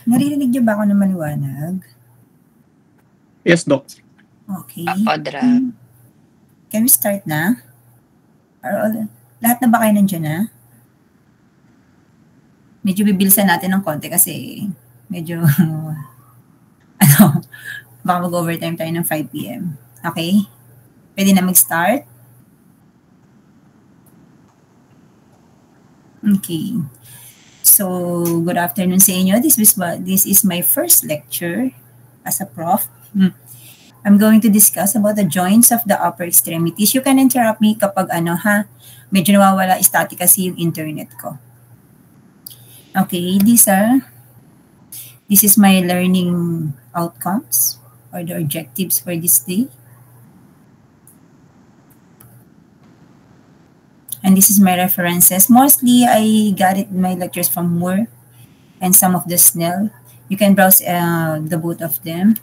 Naririnig niyo ba ako na maliwanag? Yes, Doc. Okay. Audra. Can we start na? Lahat na ba kayo nandiyan na? Medyo bibilisan natin ng konti kasi medyo, baka mag-overtime tayo ng 5 p.m. Okay? Pwede na mag-start? Okay. So, good afternoon sa inyo. This is my first lecture as a prof. I'm going to discuss about the joints of the upper extremities. You can interrupt me kapag medyo nawawala static kasi yung internet ko. Okay, this is my learning outcomes or the objectives for this day. And this is my references. Mostly, I got it in my lectures from Moore and some of the Snell. You can browse the both of them.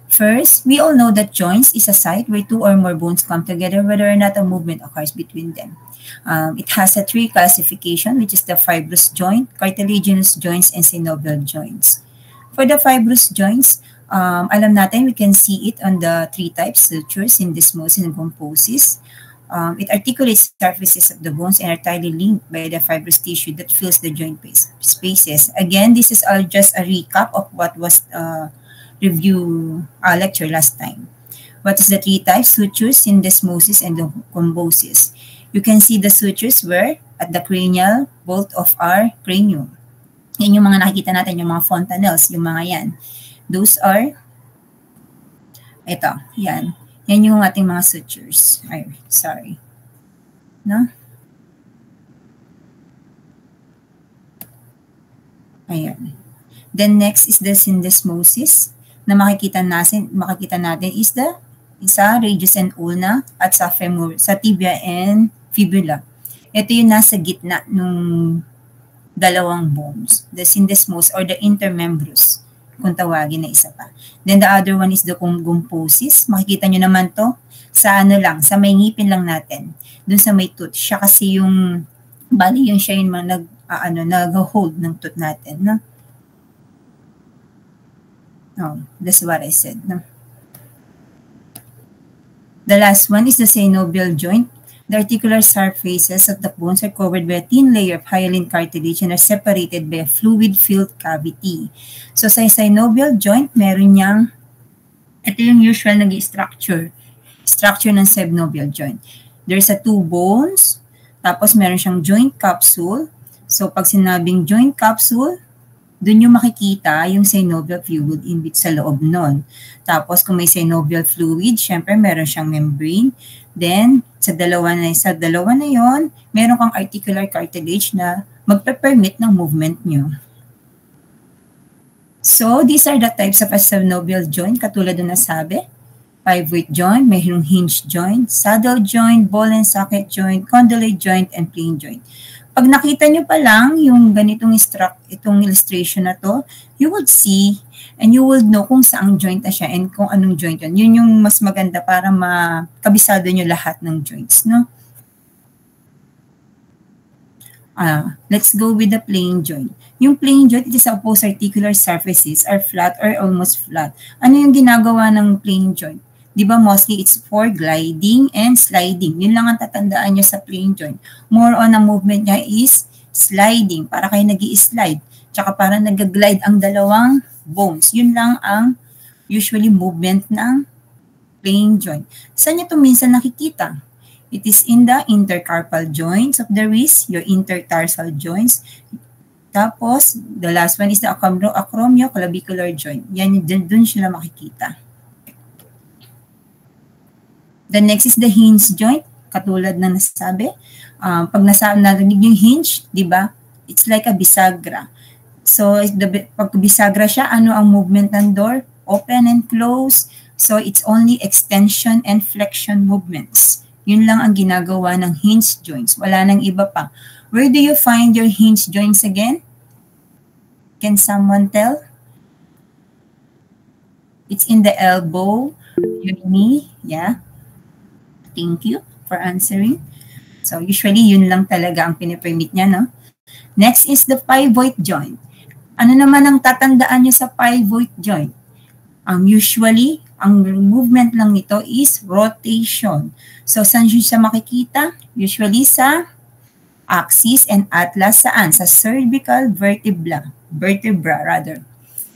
First, we all know that joints is a site where two or more bones come together, whether or not a movement occurs between them. It has a 3 classification, which is the fibrous joint, cartilaginous joints, and synovial joints. For the fibrous joints, alam natin, we can see it on the 3 types, sutures, syndesmosis, and composite. It articulates surfaces of the bones and are tightly linked by the fibrous tissue that fills the joint spaces. Again, this is just a recap of what was review lecture last time. What is the 3 types? Sutures, syndesmosis, and composite. You can see the sutures were at the cranial vault of our cranium. Yan yung mga nakikita natin, yung mga fontanelles, yung mga yan. Those are, ito, yan. Yan yung ating mga sutures. Ay, sorry. No? Ayan. Then next is the syndesmosis na makikita natin is sa radius and ulna at sa femur, sa tibia and fibula. Ito yung nasa gitna ng dalawang bones, the syndesmosis or the intermembrous, kung tawagin na isa pa. Then the other one is the composite. Makikita nyo naman to sa sa may ngipin lang natin, dun sa may tooth. Siya kasi yung, bali yung siya yung nag-hold ng tooth natin, no? Oh, that's what I said, no? The last one is the synovial joint. The articular surfaces of the bones are covered by a thin layer of hyaline cartilage and are separated by a fluid-filled cavity. So sa synovial joint, meron niyang, ito yung usual structure ng synovial joint. There's 2 bones, tapos meron siyang joint capsule. So pag sinabing joint capsule, doon yung makikita yung synovial fluid sa loob nun. Tapos kung may synovial fluid, syempre meron siyang membrane. Then, sa dalawa na yon, meron kang articular cartilage na magpe-permit ng movement nyo. So, these are the types of a synovial joint, katulad na nasabi. Pivot joint, mayroong hinge joint, saddle joint, ball and socket joint, condylate joint, and plain joint. Pag nakita nyo pa lang yung ganitong itong illustration na to, you would see and you will know kung saang joint na siya and kung anong joint yun. Yun yung mas maganda para makabisado nyo lahat ng joints, no? Let's go with the plain joint. Yung plain joint, it is opposed articular surfaces are flat or almost flat. Ano yung ginagawa ng plain joint? Di ba mostly it's for gliding and sliding. Yun lang ang tatandaan nyo sa plain joint. More on ang movement niya is sliding. Para kayo nag-i-slide. Tsaka para nag-glide ang dalawang bones. Yun lang ang usually movement ng plain joint. Saan nyo ito minsan nakikita? It is in the intercarpal joints of the wrist, your intertarsal joints. Tapos, the last one is the acromioclavicular joint. Yan, dun sila makikita. The next is the hinge joint, katulad na nasabi. Pag narinig yung hinge, di ba? It's like a bisagra. So, pag bisagra siya, ano ang movement ng door? Open and close. So, it's only extension and flexion movements. Yun lang ang ginagawa ng hinge joints. Wala nang iba pa. Where do you find your hinge joints again? Can someone tell? It's in the elbow, your knee, yeah. Thank you for answering. So usually yun lang talaga ang pinipermit niya, no? Next is the pivot joint. Ano naman ang tatandaan nyo sa pivot joint? Usually, ang movement lang nito is rotation. So, saan nyo siya makikita? Usually sa axis and atlas, saan? Sa cervical vertebra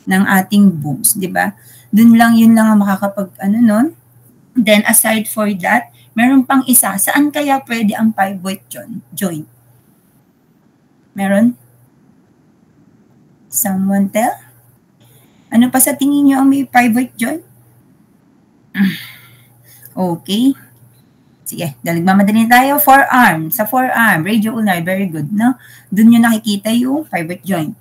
ng ating bones, di ba? Yun lang ang nun. Then, aside for that, meron pang isa. Saan kaya pwede ang pivot joint? Meron? Someone tell? Ano pa sa tingin nyo ang may pivot joint? Okay. Sige, nagmamadali tayo. Forearm. Sa forearm, radioulnar, very good, no? Doon nyo nakikita yung pivot joint.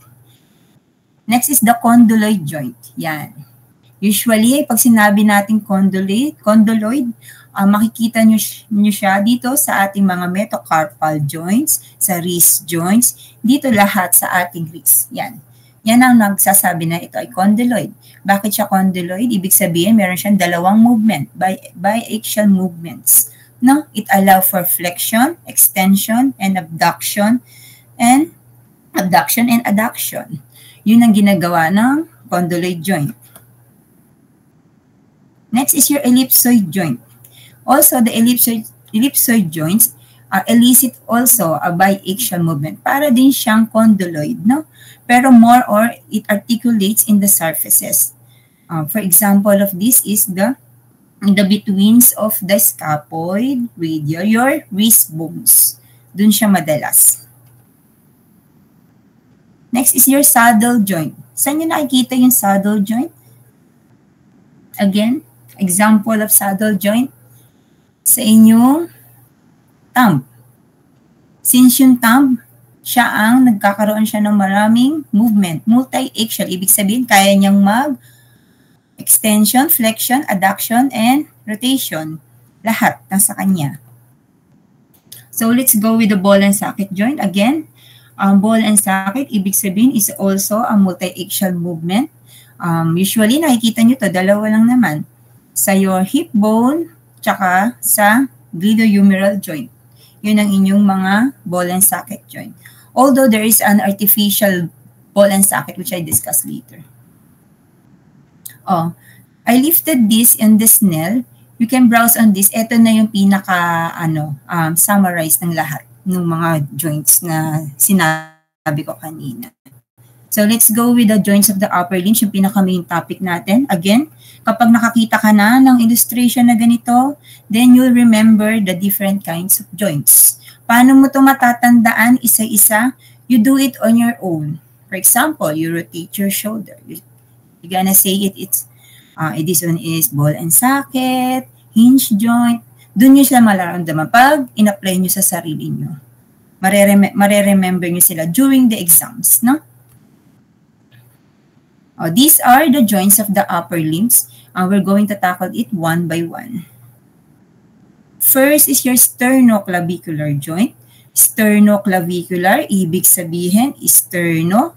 Next is the condyloid joint. Yan. Usually, pag sinabi natin condyloid, makikita nyo siya dito sa ating mga metacarpal joints, sa wrist joints, dito lahat sa ating wrist. Yan. Yan ang nagsasabi na ito ay condyloid. Bakit siya condyloid? Ibig sabihin, meron siyang dalawang movement, biaxial movements. No? It allows for flexion, extension, and abduction, and adduction. Yun ang ginagawa ng condyloid joint. Next is your ellipsoid joint. Also, the ellipsoid joints elicit also a biaxial movement. Para din siyang condyloid, no? Pero more or it articulates in the surfaces. For example of this is the betweens of the scaphoid, radial, your wrist bones. Dun siya madalas. Next is your saddle joint. Saan nyo nakikita yung saddle joint? Again, example of saddle joint sa inyong thumb. Since yung thumb, nagkakaroon siya ng maraming movement, multi-axial. Ibig sabihin, kaya niyang extension, flexion, adduction, and rotation. Lahat nasa kanya. So, let's go with the ball and socket joint. Again, ball and socket, ibig sabihin, is also a multi-axial movement. Usually, nakikita nyo to, dalawa lang naman. Sa your hip bone, tsaka sa glenohumeral joint. Yun ang inyong mga ball and socket joint. Although there is an artificial ball and socket, which I discuss later. I lifted this in the Snell. You can browse on this. Ito na yung summarize ng lahat ng mga joints na sinabi ko kanina. So let's go with the joints of the upper limbs, yung pinaka-main topic natin. Again, kapag nakakita ka na ng illustration na ganito, then you'll remember the different kinds of joints. Paano mo ito matatandaan isa-isa? You do it on your own. For example, you rotate your shoulder. You're gonna say this one is ball and socket, hinge joint. Doon nyo sila malaramdaman pag in-apply nyo sa sarili nyo. Mareremember nyo sila during the exams, no? These are the joints of the upper limbs. We're going to tackle it one by one. First is your sternoclavicular joint. Sternoclavicular, ibig sabihin, sternum,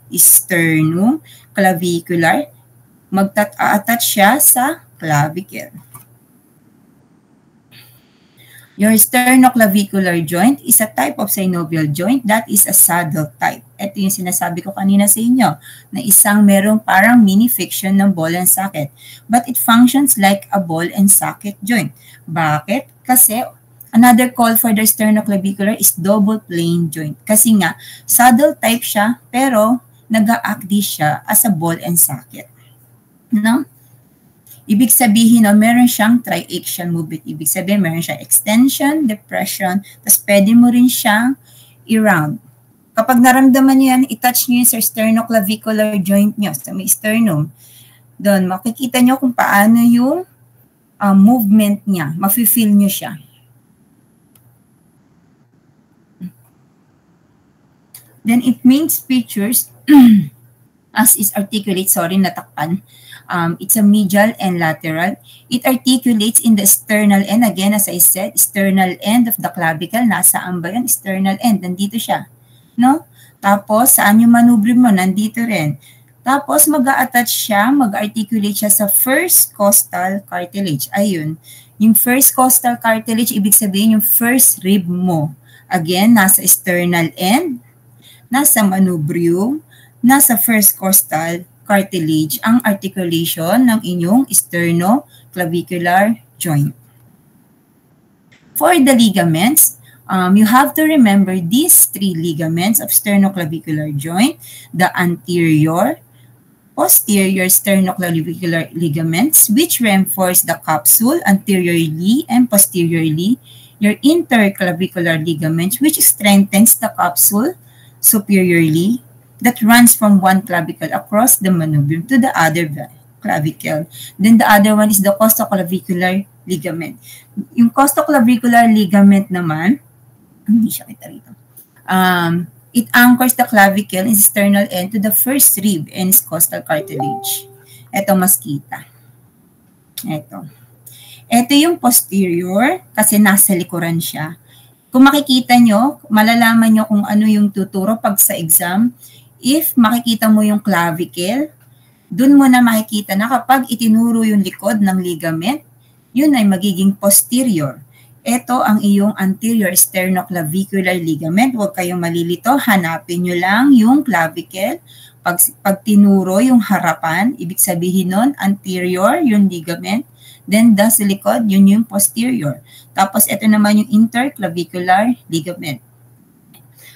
clavicular. Mag-attach siya sa clavicle. Your sternoclavicular joint is a type of synovial joint that is a saddle type. Ito yung sinasabi ko kanina sa inyo, na isang merong parang mini fiction ng ball and socket. But it functions like a ball and socket joint. Bakit? Kasi another call for the sternoclavicular is double plane joint. Kasi nga, saddle type siya, pero nag-a-act siya as a ball and socket. No? Ibig sabihin, meron siyang triaxial movement. Ibig sabihin, meron siyang extension, depression, tapos pwede mo rin siyang i-round. Kapag naramdaman niyo yan, i-touch niyo sa sternoclavicular joint niyo, sa may sternum. Doon, makikita niyo kung paano yung movement niya. Mafe-feel niyo siya. Then, it means features as is articulate, natakpan. It's a medial and lateral. It articulates in the sternal end. Again, as I said, sternal end of the clavicle. Nasaan ba yun? Sternal end. Nandito siya. No? Tapos, saan yung manubre mo? Nandito rin. Tapos, mag-a-attach siya, mag-articulate siya sa first costal cartilage. Ayun. Yung first costal cartilage, ibig sabihin yung first rib mo. Again, nasa sternal end, nasa manubrium, nasa first costal cartilage ang articulation ng inyong sternoclavicular joint. For the ligaments, you have to remember these three ligaments of sternoclavicular joint, the anterior, posterior sternoclavicular ligaments, which reinforce the capsule anteriorly and posteriorly, your interclavicular ligaments, which strengthens the capsule superiorly, that runs from one clavicle across the manubrium to the other clavicle. Then the other one is the costoclavicular ligament. Yung costoclavicular ligament naman, hindi siya kita rito. It anchors the clavicle and sternal end to the first rib and its costal cartilage. Ito mas kita. Ito yung posterior kasi nasa likuran siya. Kung makikita nyo, malalaman nyo kung ano yung tuturo pag sa exam. If makikita mo yung clavicle, dun mo na makikita na kapag itinuro yung likod ng ligament, yun ay magiging posterior. Ito ang iyong anterior sternoclavicular ligament. Huwag kayong malilito. Hanapin nyo lang yung clavicle. Pag tinuro yung harapan, ibig sabihin nun, anterior yung ligament. Then, sa likod, yun yung posterior. Tapos, ito naman yung interclavicular ligament.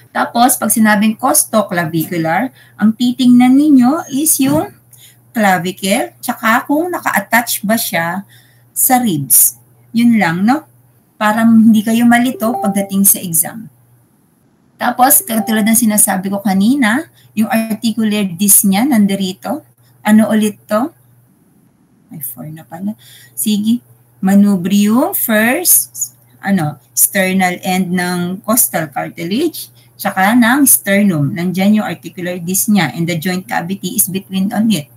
Tapos, pag sinabing costoclavicular, ang titingnan ninyo is yung clavicle, tsaka kung naka-attach ba siya sa ribs. Yun lang, no? Para hindi kayo malito pagdating sa exam. Tapos, katulad ng sinasabi ko kanina, yung articular disc niya, nandirito. Ano ulit to? Ay, 4 na pala. Sige. Manubrium, first, sternal end ng costal cartilage, tsaka ng sternum. Nandiyan yung articular disc niya, and the joint cavity is between on it.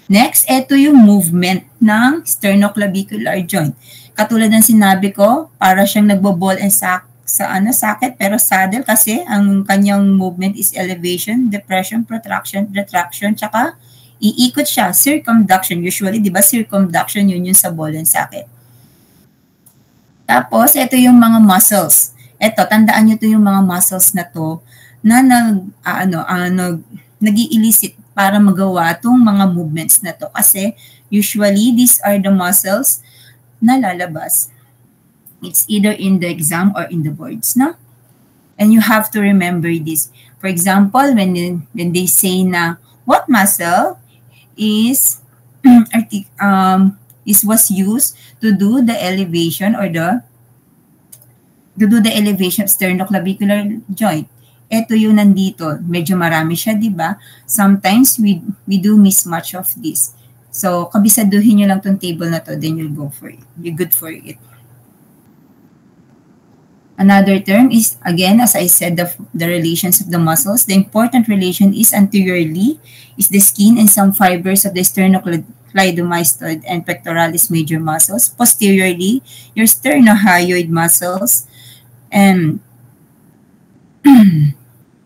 Next, ito yung movement ng sternoclavicular joint. Katulad ng sinabi ko, para siyang nagbo-ball and socket, pero saddle kasi ang kanyang movement is elevation, depression, protraction, retraction, tsaka iikot siya, circumduction. Usually, di ba, circumduction yun sa ball and socket. Tapos, ito yung mga muscles. Ito, tandaan nyo ito yung mga muscles na to na nag-i-elicit para magawa itong mga movements na to. Kasi, usually, these are the muscles na lalabas. It's either in the exam or in the boards, no? And you have to remember this. For example, when they say na, what muscle was used to do the elevation or the elevation of sternoclavicular joint. Ito yung nandito. Medyo marami siya, di ba? Sometimes we do miss much of this. So, kabisaduhin nyo lang tong table na to, then you'll go for it. You're good for it. Another term is, again, as I said, the relations of the muscles. The important relation is anteriorly is the skin and some fibers of the sternocleidomastoid and pectoralis major muscles. Posteriorly, your sternohyoid muscles. And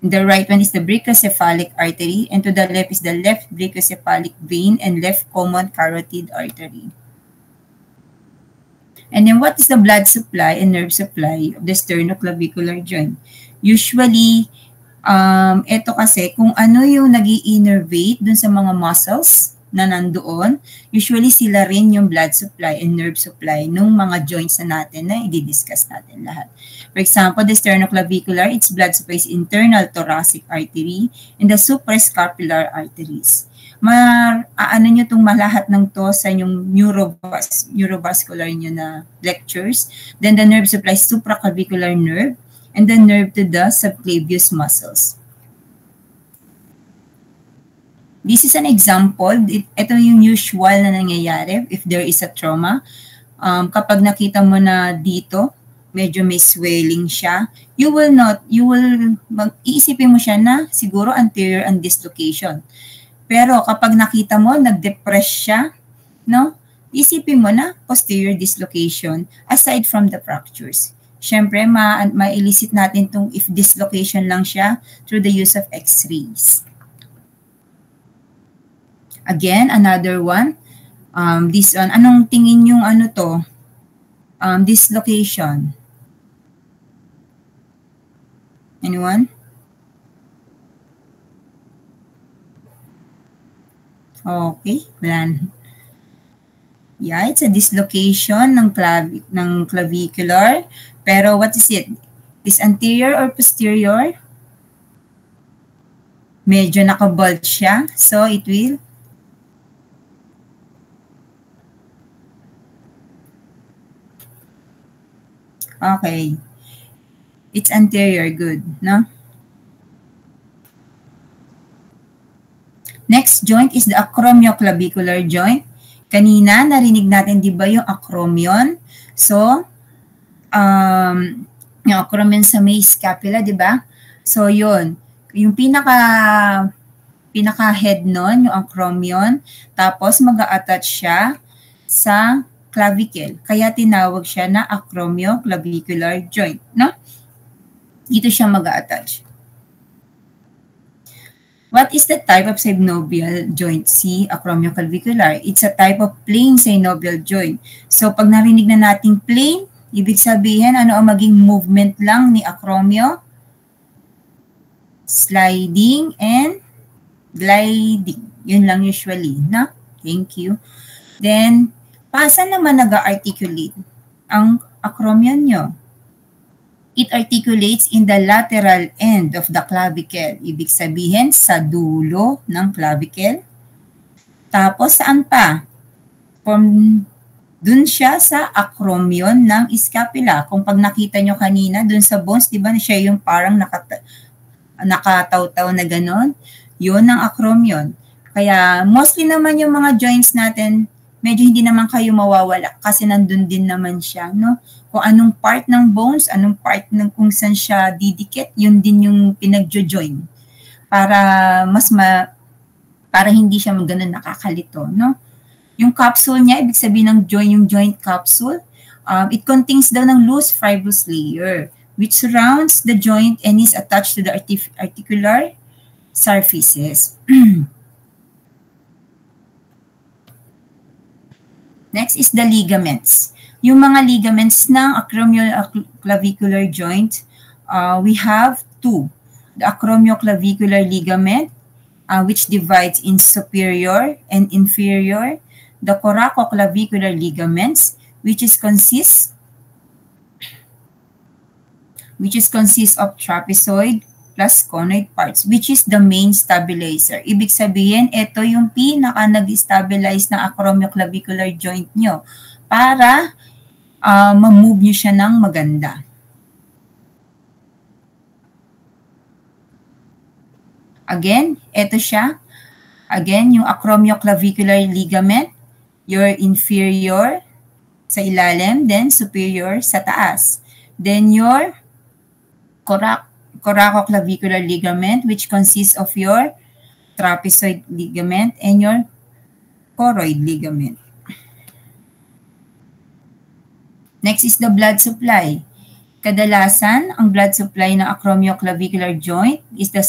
the right one is the brachiocephalic artery, and to the left is the left brachiocephalic vein and left common carotid artery. And then what is the blood supply and nerve supply of the sternoclavicular joint? Usually, ito kasi, kung ano yung nag-i-innervate dun sa mga muscles na nandoon, usually sila rin yung blood supply and nerve supply ng mga joints na natin na i-discuss natin lahat. For example, the sternoclavicular, its blood supply is internal thoracic artery and the suprascapular arteries. Ano nyo itong malahat ng to sa inyong neurovascular nyo na lectures. Then the nerve supply is supraclavicular nerve and the nerve to the subclavius muscles. This is an example. Ito yung usual na nangyayari if there is a trauma. Kapag nakita mo na dito, medyo may swelling siya, iisipin mo siya na siguro anterior and dislocation. Pero kapag nakita mo, nag-depress siya, no? Isipin mo na posterior dislocation aside from the fractures. Siyempre, ma-elicit natin itong if dislocation lang siya through the use of x-rays. Again, another one. This one, anong tingin yung ano to? Dislocation. Anyone? Okay, wala. Yeah, it's a dislocation ng clavicular. Pero what is it? Is anterior or posterior? Medyo nakabulge siya. So it will okay. It's anterior, good, no? Next joint is the acromioclavicular joint. Kanina, narinig natin, di ba, yung acromion? So, yung acromion sa may scapula, di ba? So, yun. Yung pinaka-head nun, yung acromion. Tapos, mag-a-attach siya sa clavicle. Kaya tinawag siya na acromioclavicular joint, no? Dito siya mag-a-attach. What is the type of synovial joint? C, acromioclavicular. It's a type of plain synovial joint. So, pag narinig na nating plain, ibig sabihin, ano ang maging movement lang ni acromio? Sliding and gliding. Yun lang usually, no? Thank you. Then, pasan naman nag-articulate ang acromion nyo? It articulates in the lateral end of the clavicle. Ibig sabihin, sa dulo ng clavicle. Tapos, saan pa? Dun siya sa acromion ng scapula. Kung pag nakita nyo kanina, dun sa bones, di ba siya yung parang nakataw-taw na ganon? Yun ang acromion. Kaya, mostly naman yung mga joints natin, medyo hindi naman kayo mawawala kasi nandun din naman siya, no? Kung anong part ng bones, anong part ng kung saan siya didikit, yun din yung pinagjo-join. Para para hindi siya ganun nakakalito, no? Yung capsule niya, ibig sabihin ng yung joint capsule, it contains daw ng loose fibrous layer which surrounds the joint and is attached to the articular surfaces. Next is the ligaments. Yung mga ligaments ng acromioclavicular joint, we have two. The acromioclavicular ligament, which divides in superior and inferior. The coracoclavicular ligaments, which consists of trapezoid plus conoid parts, which is the main stabilizer. Ibig sabihin, ito yung pinaka nag-stabilize ng acromioclavicular joint nyo para ma-move nyo siya ng maganda. Again, ito siya. Again, yung acromioclavicular ligament, your inferior sa ilalim, then superior sa taas. Then your coracoclavicular ligament, which consists of your trapezoid ligament and your choroid ligament. Next is the blood supply. Kadalasan, ang blood supply ng acromioclavicular joint is the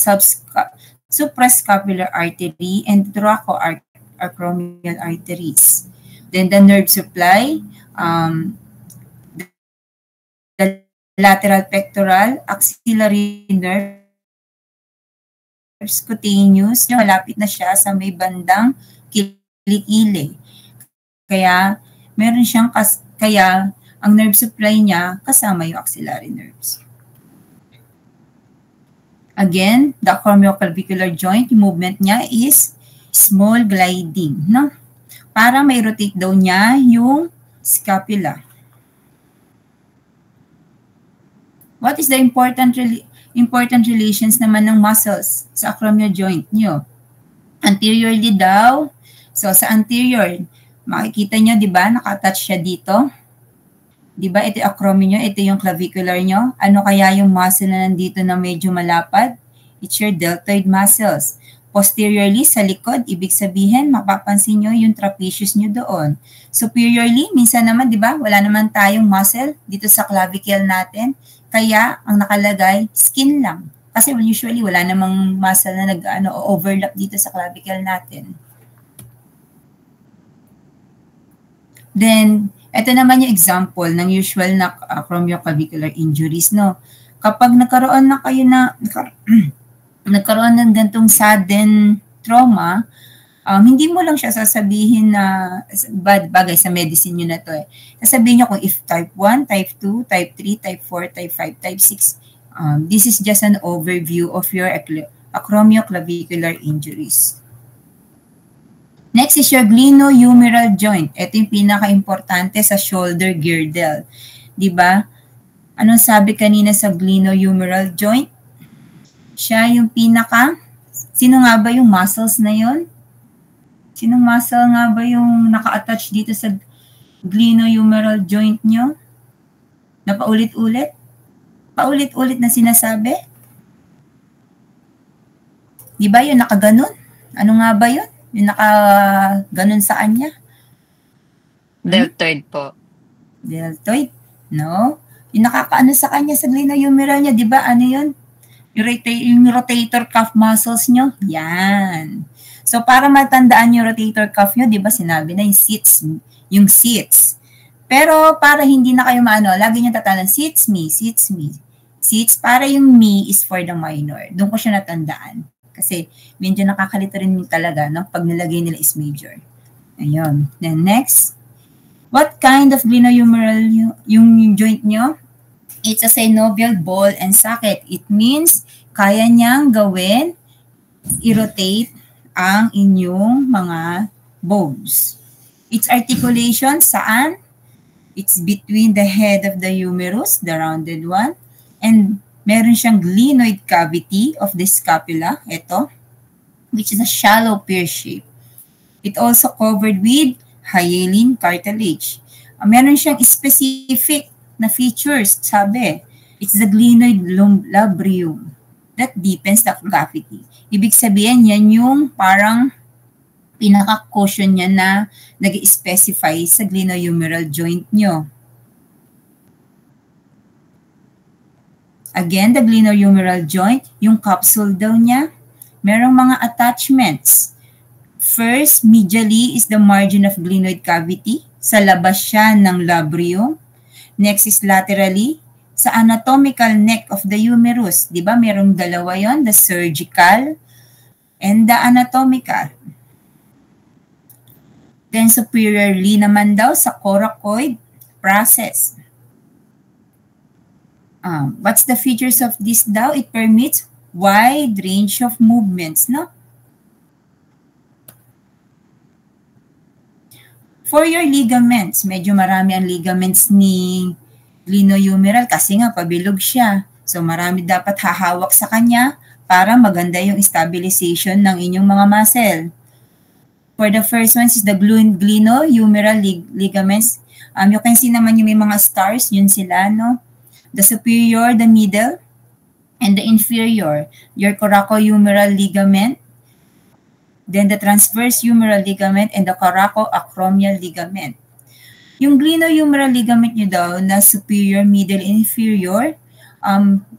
suprascapular artery and thoracoacromial arteries. Then the nerve supply, the lateral pectoral, axillary nerves, cutaneous, malapit na siya sa may bandang kilikili. Kaya, meron siyang, ang nerve supply niya kasama yung axillary nerves. Again, the acromioclavicular joint, yung movement niya is small gliding, no? Para may rotate daw niya yung scapula. What is the important relations naman ng muscles sa acromial joint nyo? Anteriorly daw. So, sa anterior, makikita nyo, di ba, naka-attach siya dito. Di ba, ito yung acromion nyo, ito yung clavicular nyo. Ano kaya yung muscle na nandito na medyo malapad? It's your deltoid muscles. Posteriorly, sa likod, ibig sabihin, mapapansin nyo yung trapezius nyo doon. Superiorly, minsan naman, di ba, wala naman tayong muscle dito sa clavicle natin. Kaya, ang nakalagay, skin lang. Kasi usually, wala namang muscle na overlap dito sa clavicle natin. Then, ito naman yung example ng usual na acromioclavicular injuries, no? Kapag nagkaroon ng gantong sudden trauma, Hindi mo lang siya sasabihin na bad bagay sa medicine nyo na to eh. Sasabihin nyo kung if type 1, type 2, type 3, type 4, type 5, type 6. This is just an overview of your acromioclavicular injuries. Next is your glenohumeral joint. Ito yung pinaka-importante sa shoulder girdle. Diba? Anong sabi kanina sa glenohumeral joint? Siya yung sino nga ba yung muscles na yon? Sinong muscle nga ba yung naka-attach dito sa glenohumeral joint nyo? Na paulit-ulit? Paulit-ulit na sinasabi? Di ba yung nakaganon? Ano nga ba yun? Yung nakaganon sa kanya? Deltoid po. Deltoid? No? Yung nakakaano sa kanya sa glenohumeral niya, di ba? Ano yun? Yung rotator cuff muscles nyo? Yan. So, para matandaan yung rotator cuff nyo, di ba sinabi na yung sits. Pero para hindi na kayo lagi nyo tatandaan, sits me. Sits, para yung me is for the minor. Doon ko siya natandaan. Kasi medyo nakakalito rin talaga, no? Pag nilagay nila is major. Ayun. Then next, what kind of glenohumeral yung joint nyo? It's a synovial ball and socket. It means kaya niyang gawin, i-rotate ang inyong mga bones. Its articulation, saan? It's between the head of the humerus, the rounded one, and meron siyang glenoid cavity of the scapula, ito, which is a shallow pear shape. It also covered with hyaline cartilage. Meron siyang specific na features, sabi, it's the glenoid labrium that deepens the cavity. Ibig sabihin, yan yung parang pinaka-cushion niya na nag-specify sa glenohumeral joint nyo. Again, the glenohumeral joint, yung capsule daw niya, merong mga attachments. First, medially is the margin of glenoid cavity. Sa labas siya ng labrium. Next is laterally, sa anatomical neck of the humerus. Di ba merong dalawa yon, the surgical and the anatomical. Then superiorly naman daw sa coracoid process. What's the features of this daw? It permits wide range of movements, no? For your ligaments, medyo marami ang ligaments ni glenohumeral kasi nga pabilog siya. So marami dapat hahawak sa kanya para maganda yung stabilization ng inyong mga muscle. For the first one is the glenohumeral ligaments. You can see naman yung may mga stars, yun sila, no? The superior, the middle, and the inferior, your coracohumeral ligament, then the transverse humeral ligament, and the coracoacromial ligament. Yung glenohumeral ligament nyo daw na superior, middle, inferior,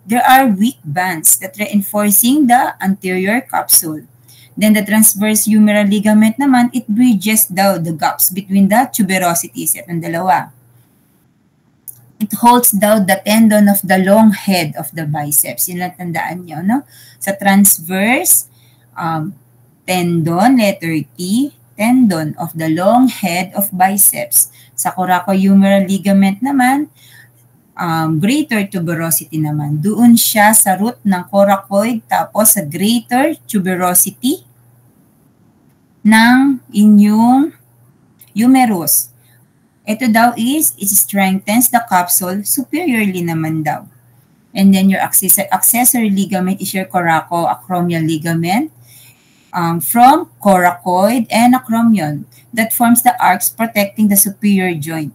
there are weak bands that reinforcing the anterior capsule. Then the transverse humeral ligament naman, it bridges daw the gaps between the tuberosities. Itong dalawa. It holds daw the tendon of the long head of the biceps. Yun lang tandaan nyo, no? Sa transverse, tendon, letter T, tendon of the long head of biceps. Sa coracohumeral ligament naman, greater tuberosity naman. Doon siya sa root ng coracoid, tapos sa greater tuberosity ng inyong humerus. Ito daw is, it strengthens the capsule superiorly naman daw. And then your accessory ligament is your coracoacromial ligament from coracoid and acromion that forms the arcs protecting the superior joint.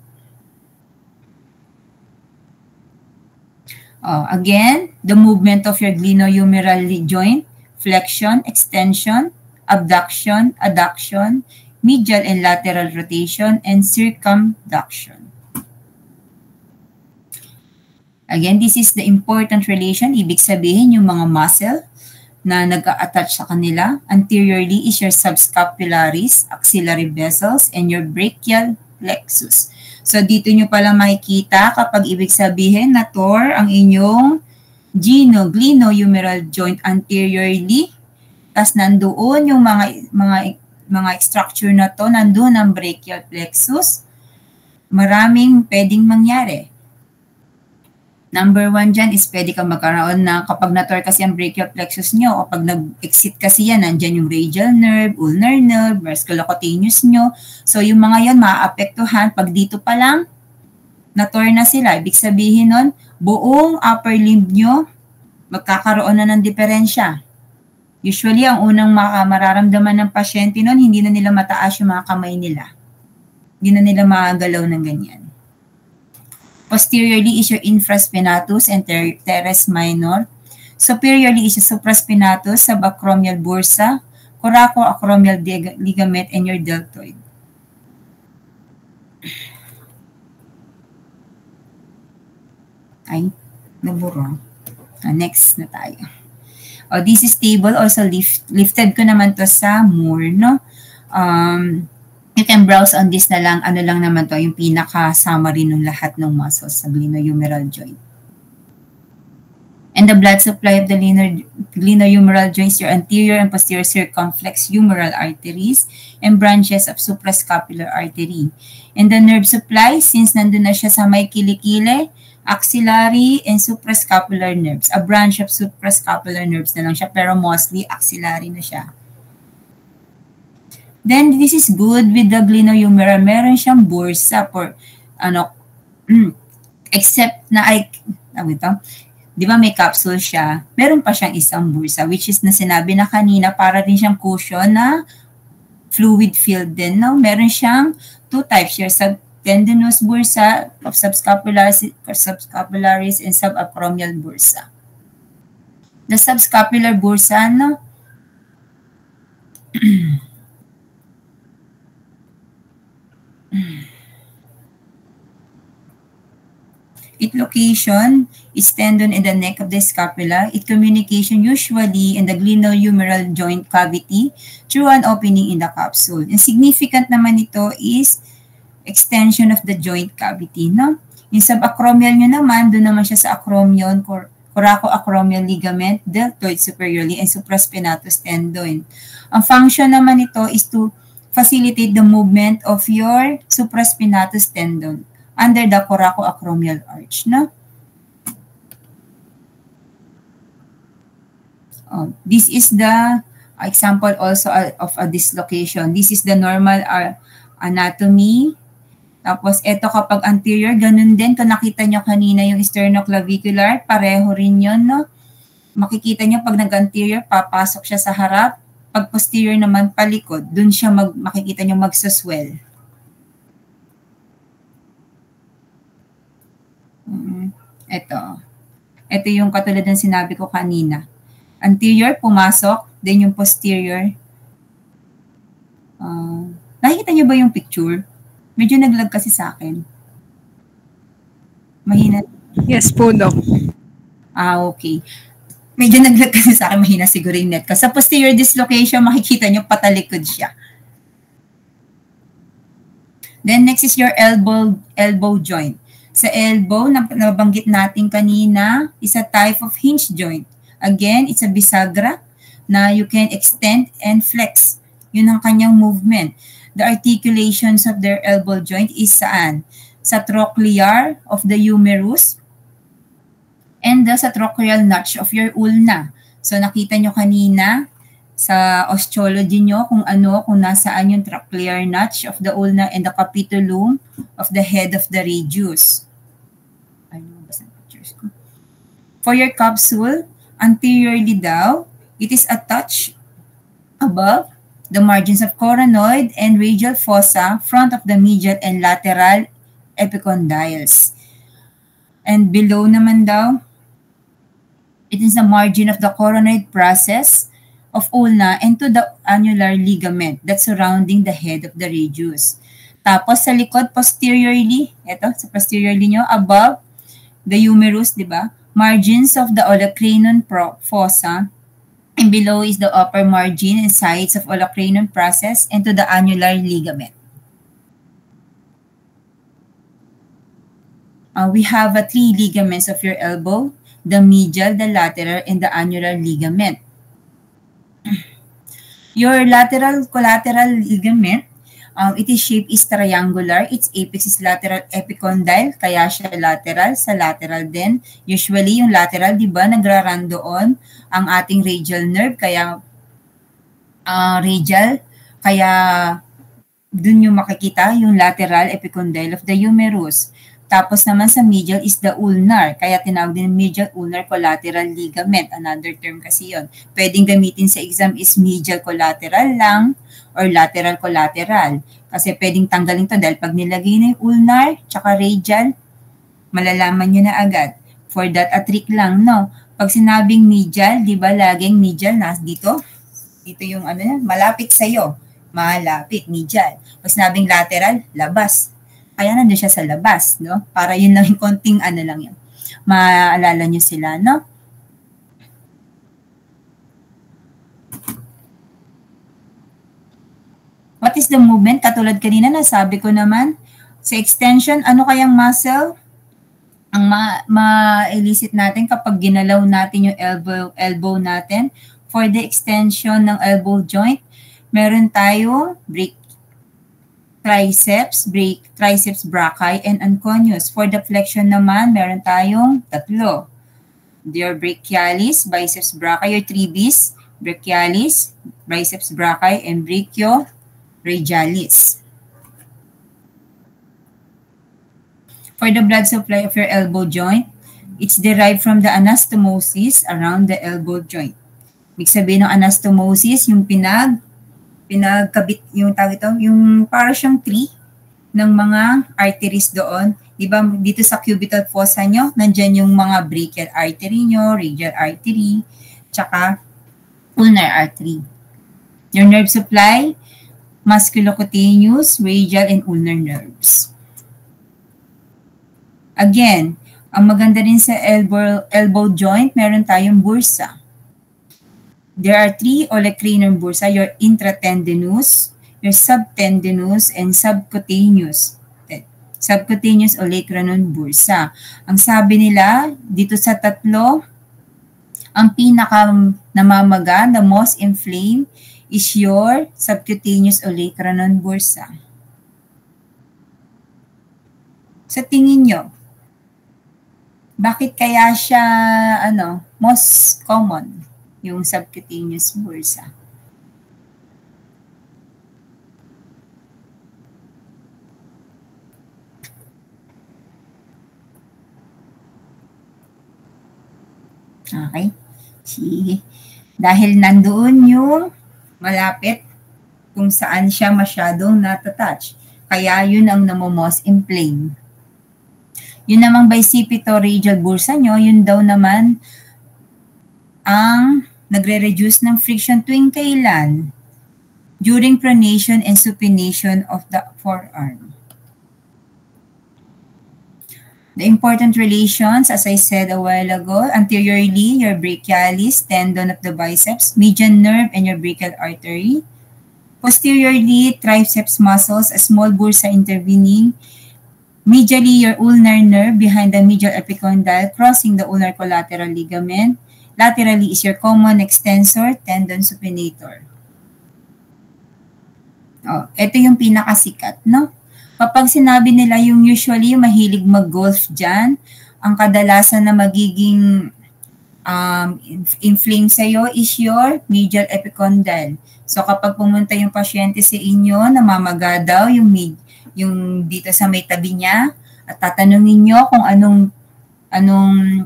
Again, the movement of your glenohumeral joint, flexion, extension, abduction, adduction, medial and lateral rotation, and circumduction. Again, this is the important relation. Ibig sabihin, yung mga muscle na nag-attach sa kanila. Anteriorly is your subscapularis, axillary vessels, and your brachial plexus. So, dito nyo pala makikita kapag ibig sabihin na tore ang inyong glenohumeral joint anteriorly, tas nandoon yung mga mga structure na to, nandun ang brachial plexus, maraming pwedeng mangyari. Number 1 dyan is pwede kang magkaroon na kapag na-torque kasi ang brachial plexus nyo, kapag nag-exit kasi yan, nandyan yung radial nerve, ulnar nerve, musculocutaneous nyo. So yung mga yan, maaapektuhan. Pag dito pa lang, na-torque na sila. Ibig sabihin nun, buong upper limb nyo, magkakaroon na ng diferensya. Usually, ang unang mararamdaman ng pasyente nun, hindi na nila mataas yung mga kamay nila. Hindi na nila magalaw ng ganyan. Posteriorly is your infraspinatus and teres minor. Superiorly is your supraspinatus, subacromial bursa, coracoacromial ligament, and your deltoid. Ay, naburo. Next na tayo. This is table, also lifted ko naman to sa Moore, no? You can browse on this na lang, ano lang naman to, yung pinaka-summary ng lahat ng muscles sa glenohumeral joint. And the blood supply of the glenohumeral joints, your anterior and posterior circumflex humeral arteries and branches of suprascapular artery. And the nerve supply, since nandun na siya sa may kilikili, axillary and suprascapular nerves. A branch of suprascapular nerves na lang siya, pero mostly axillary na siya. Then, this is good with the glenohumeral. Meron siyang bursa for, except na di ba may capsule siya, meron pa siyang isang bursa, which is na sinabi na kanina, para din siyang cushion na fluid filled din. No? Meron siyang 2 types here, subtendinous bursa of subscapularis and subacromial bursa. The subscapular bursa, no? Its location is tendon in the neck of the scapula. Its communication usually in the glenohumeral joint cavity through an opening in the capsule. And significant naman ito is extension of the joint cavity. No? Yung subacromial nyo naman, doon naman siya sa acromion, coracoacromial ligament, deltoid superiorly, and supraspinatus tendon. Ang function naman ito is to facilitate the movement of your supraspinatus tendon under the coracoacromial arch. No? This is the example also of a dislocation. This is the normal anatomy. Tapos ito kapag anterior, ganun din. Kung nakita nyo kanina yung sternoclavicular, pareho rin yun. No? Makikita nyo pag nag-anterior, papasok siya sa harap. Pag posterior naman palikod, dun siya makikita nyo magsuswell. Ito yung katulad ng sinabi ko kanina. Anterior, pumasok, then yung posterior. Nakikita nyo ba yung picture? Medyo naglag kasi sa akin. Mahina. Yes po, Doc. Okay. Medyo naglag kasi sa akin, mahina siguro yung net. Kasi sa posterior dislocation, makikita nyo patalikod siya. Then next is your elbow joint. Sa elbow, nabanggit natin kanina, is a type of hinge joint. Again, it's a bisagra na you can extend and flex. Yun ang kanyang movement. The articulations of their elbow joint is saan? Sa trochlear of the humerus and the satrochlear notch of your ulna. So nakita nyo kanina sa osteology nyo kung nasaan yung trochlear notch of the ulna and the capitulum of the head of the radius. For your capsule, anteriorly daw, it is a touch above the margins of coronoid and radial fossa, front of the medial and lateral epicondyles. And below naman daw, it is the margin of the coronoid process of ulna and to the annular ligament that's surrounding the head of the radius. Tapos sa likod, posteriorly, sa posteriorly nyo, above the humerus, di ba? Margins of the olecranon fossa, and below is the upper margin and sides of olecranon process and to the annular ligament. We have 3 ligaments of your elbow, the medial, the lateral, and the annular ligament. Your lateral collateral ligament, its shape is triangular. Its apex is lateral epicondyle, kaya siya lateral. Sa lateral din. Usually, yung lateral, di ba, nagraran doon ang ating radial nerve, kaya radial, kaya dun yung makikita yung lateral epicondyle of the humerus. Tapos naman sa medial is the ulnar. Kaya tinawag din medial ulnar collateral ligament. Another term kasi yon. Pwedeng gamitin sa exam is medial collateral lang or lateral collateral. Kasi pwedeng tanggalin to dahil pag nilagay na yung ulnar tsaka radial, malalaman nyo na agad. For that, a trick lang, no? Pag sinabing medial, di ba laging medial na dito? Dito yung ano yan, malapit sa'yo. Malapit, medial. Pag sinabing lateral, labas. Kaya nandun siya sa labas, no? Para yun lang yung konting ano lang yun. Maalala nyo sila, no? What is the movement? Katulad kanina, nasabi ko naman, sa extension, ano kayang muscle ang ma-elicit natin kapag ginalaw natin yung elbow natin? For the extension ng elbow joint, meron tayong triceps brachii, and anconeus. For the flexion naman, meron tayong tatlo. Your brachialis, biceps brachii, your 3Bs, brachialis, biceps brachii, and brachioradialis. For the blood supply of your elbow joint, it's derived from the anastomosis around the elbow joint. Ibig sabihin ng anastomosis, yung pinagkabit yung tawag ito, yung para siyang tree ng mga arteries doon. Diba dito sa cubital fossa nyo, nandyan yung mga brachial artery nyo, radial artery, tsaka ulnar artery. Your nerve supply, musculocutaneous, radial, and ulnar nerves. Again, ang maganda rin sa elbow joint, meron tayong bursa. There are 3 olecranon bursa, your intratendinous, your subtendinous, and subcutaneous. Subcutaneous olecranon bursa. Ang sabi nila, dito sa tatlo, ang pinaka namamaga, the most inflamed, is your subcutaneous olecranon bursa. Sa tingin nyo, bakit kaya siya most common? Yung subcutaneous bursa. Okay. Sige. Dahil nandoon yung malapit kung saan siya masyadong natatouch. Kaya yun ang most inflamed. Yun namang bicipitoradial bursa nyo, yun daw naman ang nagre-reduce ng friction tuwing kailan? During pronation and supination of the forearm. The important relations, as I said a while ago, anteriorly, your brachialis, tendon of the biceps, median nerve, and your brachial artery. Posteriorly, triceps muscles, a small bursa intervening. Medially, your ulnar nerve behind the medial epicondyle, crossing the ulnar collateral ligament. Laterally is your common extensor, tendon supinator. Oh, ito yung pinakasikat, no? Kapag sinabi nila yung usually mahilig mag-golf dyan, ang kadalasan na magiging inflamed sa'yo is your medial epicondyle. So kapag pumunta yung pasyente sa inyo, namamaga daw yung dito sa may tabi niya, at tatanungin nyo kung anong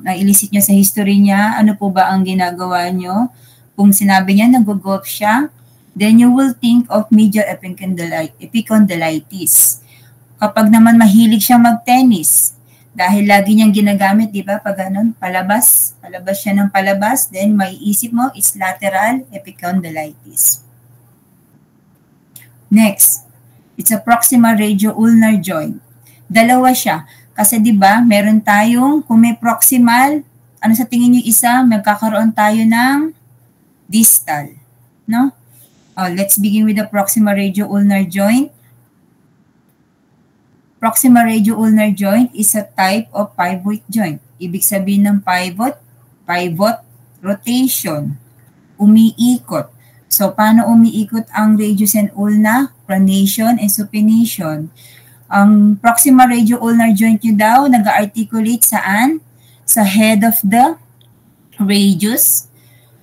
na-elicit nyo sa history niya, ano po ba ang ginagawa nyo. Kung sinabi niya nag-golf siya, then you will think of medial epicondylitis. Kapag naman mahilig siya mag-tennis, dahil lagi niyang ginagamit, di ba, pag palabas siya ng palabas, then may isip mo, it's lateral epicondylitis. Next, it's a proximal radioulnar joint. Dalawa siya. Kasi 'di ba, meron tayong kung may proximal, ano sa tingin niyo isa, magkakaroon tayo ng distal, no? Oh, let's begin with the proximal radioulnar joint. Proximal radioulnar joint is a type of pivot joint. Ibig sabihin ng pivot, rotation, umiikot. So, paano umiikot ang radius and ulna? Pronation and supination. Ang proximal radio-ulnar joint nyo daw, nag-articulate saan? Sa head of the radius,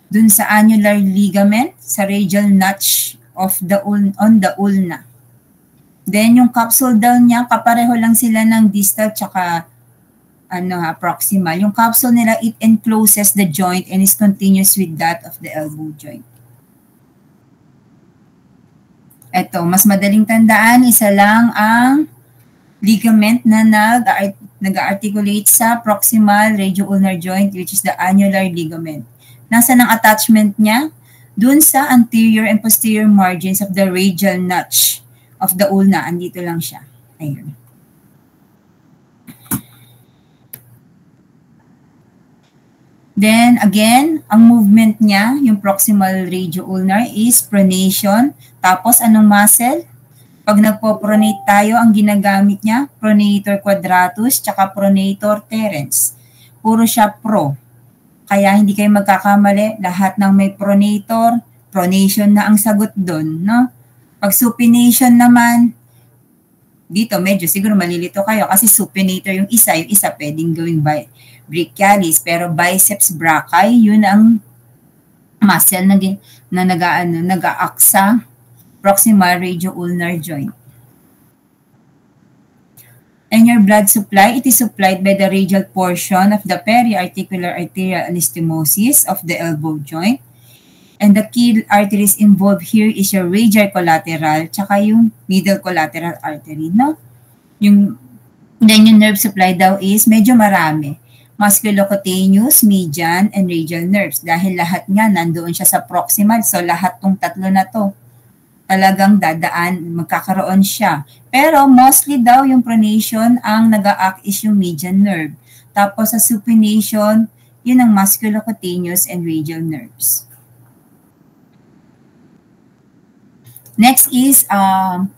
dun sa annular ligament, sa radial notch of the on the ulna. Then, yung capsule daw niya, kapareho lang sila ng distal tsaka proximal. Yung capsule nila, it encloses the joint and is continuous with that of the elbow joint. Ito, mas madaling tandaan, isa lang ang ligament na nag-articulate sa proximal radio-ulnar joint, which is the annular ligament. Nasaan ang attachment niya? Dun sa anterior and posterior margins of the radial notch of the ulna. Andito lang siya. Ayun. Then, again, ang movement niya, yung proximal radio-ulnar is pronation. Tapos, anong muscle? Pag nagpo-pronate tayo, ang ginagamit niya, pronator quadratus, tsaka pronator teres. Puro siya pro. Kaya hindi kayo magkakamali, lahat ng may pronator, pronation na ang sagot doon, no? Pag supination naman, dito medyo siguro malilito kayo kasi supinator yung isa pwedeng gawing brachialis, pero biceps brachii, yun ang muscle na nag-aak sa proximal radio-ulnar joint. And your blood supply, it is supplied by the radial portion of the periarticular arterial anastomosis of the elbow joint. And the key arteries involved here is your radial collateral tsaka yung middle collateral artery, no? Then yung nerve supply daw is medyo marami. Musculocutaneous, median, and radial nerves. Dahil lahat nga nandoon siya sa proximal. So lahat tong tatlo na to talagang magkakaroon siya. Pero mostly daw yung pronation ang nag-act is yung median nerve. Tapos sa supination, yun ang musculocutaneous and radial nerves. Next is an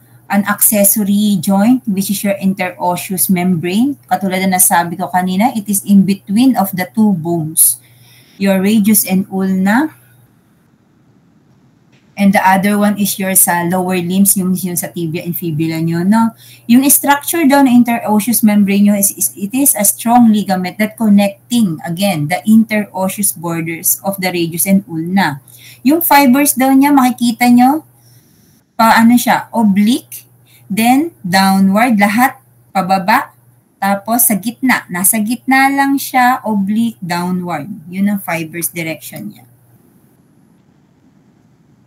accessory joint, which is your interosseous membrane. Katulad na nasabi ko kanina, it is in between of the two bones. Your radius and ulna. And the other one is your sa lower limbs, yung sa tibia and fibula nyo. No? Yung structure daw ng interosseous membrane nyo, it is a strong ligament that connecting, again, the interosseous borders of the radius and ulna. Yung fibers daw niya, makikita nyo, paano siya, oblique, then downward, lahat pababa, tapos sa gitna, nasa gitna lang siya, oblique, downward. Yun ang fibers direction niya.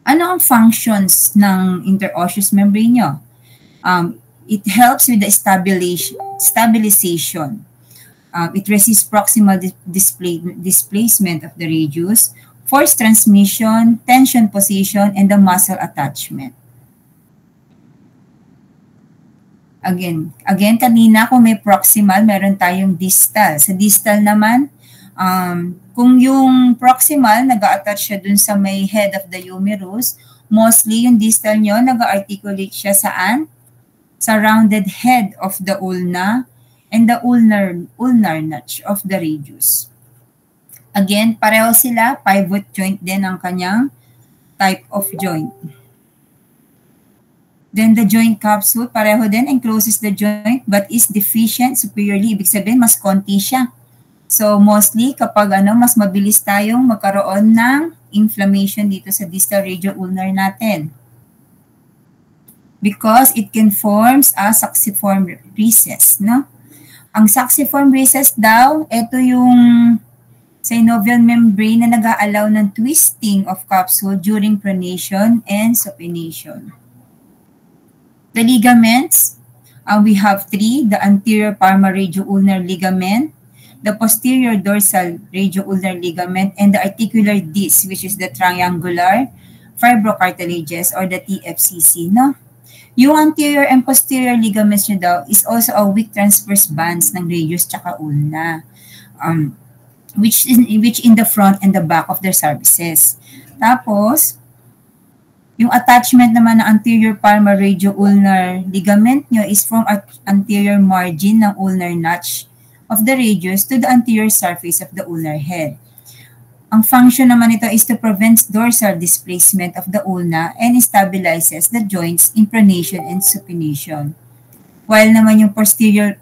Ano ang functions ng interosseous membrane nyo? It helps with the stabilization. It resists proximal displacement of the radius, force transmission, tension position, and the muscle attachment. Again, kanina kung may proximal, meron tayong distal. Sa distal naman, kung yung proximal, nag-a-attach siya dun sa may head of the humerus, mostly yung distal nyo, nag-articulate siya saan? Sa rounded head of the ulna and the ulnar notch of the radius. Again, pareho sila, pivot joint din ang kanyang type of joint. Then the joint capsule, pareho din, encloses the joint but is deficient superiorly. Ibig sabihin, mas konti siya. So mostly, kapag mas mabilis tayong magkaroon ng inflammation dito sa distal radio-ulnar natin. Because it can forms a saxiform recess, no? Ang saxiform recess daw, ito yung synovial membrane na nag-aalaw ng twisting of capsule during pronation and supination. The ligaments, we have three, the anterior palmar radio-ulnar ligament, the posterior dorsal radio-ulnar ligament, and the articular disc, which is the triangular fibrocartilages or the TFCC, no? Yung anterior and posterior ligaments nyo daw is also a weak transverse bands ng radius tsaka ulna, which in the front and the back of their cervices. Tapos, yung attachment naman ng anterior palmar radio-ulnar ligament nyo is from anterior margin ng ulnar notch of the radius to the anterior surface of the ulnar head. Ang function naman ito is to prevent dorsal displacement of the ulna and stabilizes the joints in pronation and supination. While naman yung posterior